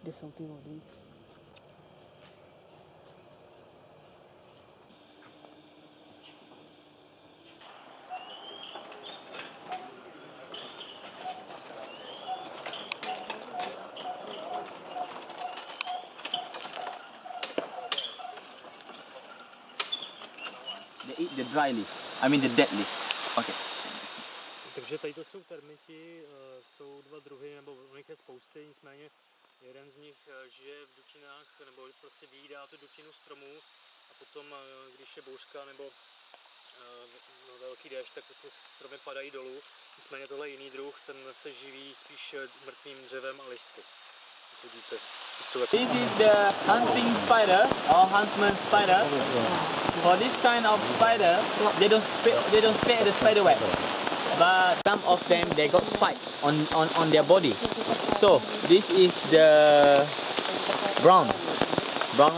There's something on it. They eat the dry leaf, I mean the dead leaf. Okay. Takže tady to jsou termiti, jsou dva druhy, nebo u nich je spousty, nicméně jeden z nich žije v dutinách, nebo prostě vyjídá tu dutinu stromů a potom, když je bouřka nebo velký déšť, tak ty stromy padají dolů. Nicméně tohle je jiný druh, ten se živí spíš mrtvým dřevem a listy. Vidíte, This is the hunting spider or huntsman spider. For this kind of spider, they don't stay at the spider web. But some of them they got spike on their body. So this is the brown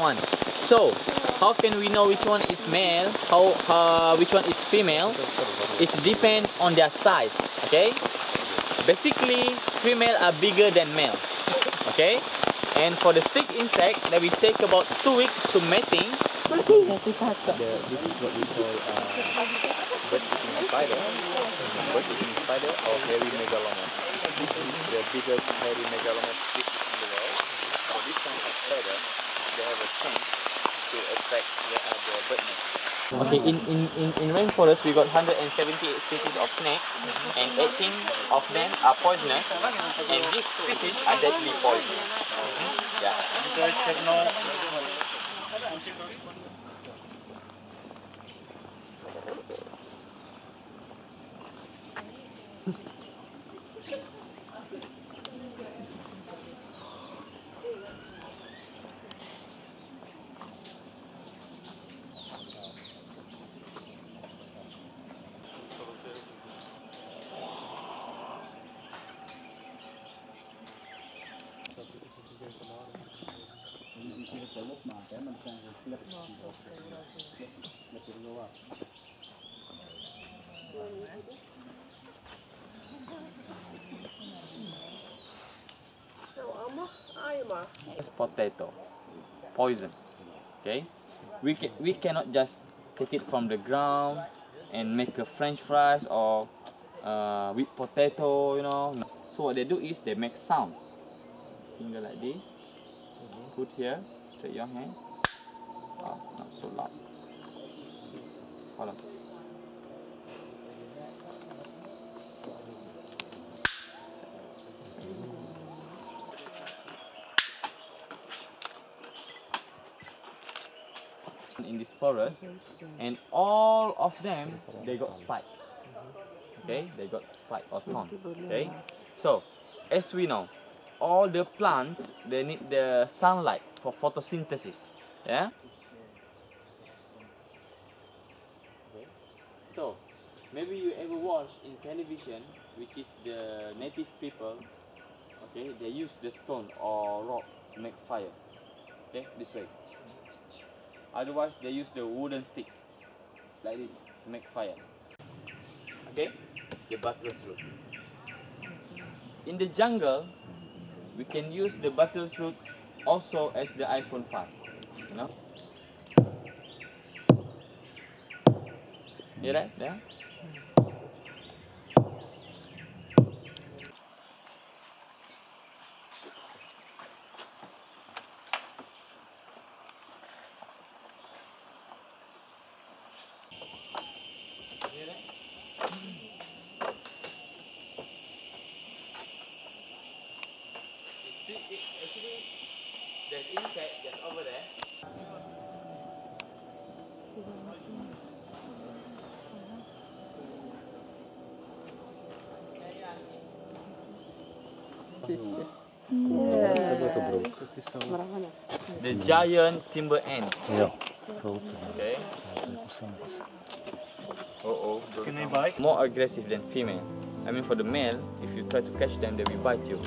one. So how can we know which one is male, which one is female? It depends on their size. Okay. Basically, female are bigger than male. Okay. And for the stick insect, that will take about 2 weeks to mating. This is what we call bird-eating spider. Bird-eating spider or hairy megalomon. This is the biggest hairy megalomon species in the world. So this kind of spider, they have a sense to attract the bird nest. Okay, in rainforest we got 178 species of snake, and 18 of them are poisonous, and these species are deadly poisonous. Yeah. It's potato, poison. Okay, we cannot just take it from the ground and make a French fries or with potato, you know. So what they do is they make sound. Finger like this. Put here. Take your hand. Oh, not so loud. Hold on. In this forest, and all of them they got spike. Okay, they got spike or thorn. Okay, so as we know, all the plants they need the sunlight for photosynthesis. Yeah. So maybe you ever watch in television, which is the native people. Okay, they use the stone or rock to make fire. Okay, this way. Otherwise, they use the wooden stick, like this, to make fire. Okay? The buttress root. In the jungle, we can use the buttress root also as the iPhone 5. You know? You right? Yeah? Actually, there's insect just over there. The giant timber ant. Yeah. Okay. Can they bite? More aggressive than female. I mean, for the male, if you try to catch them, they will bite you.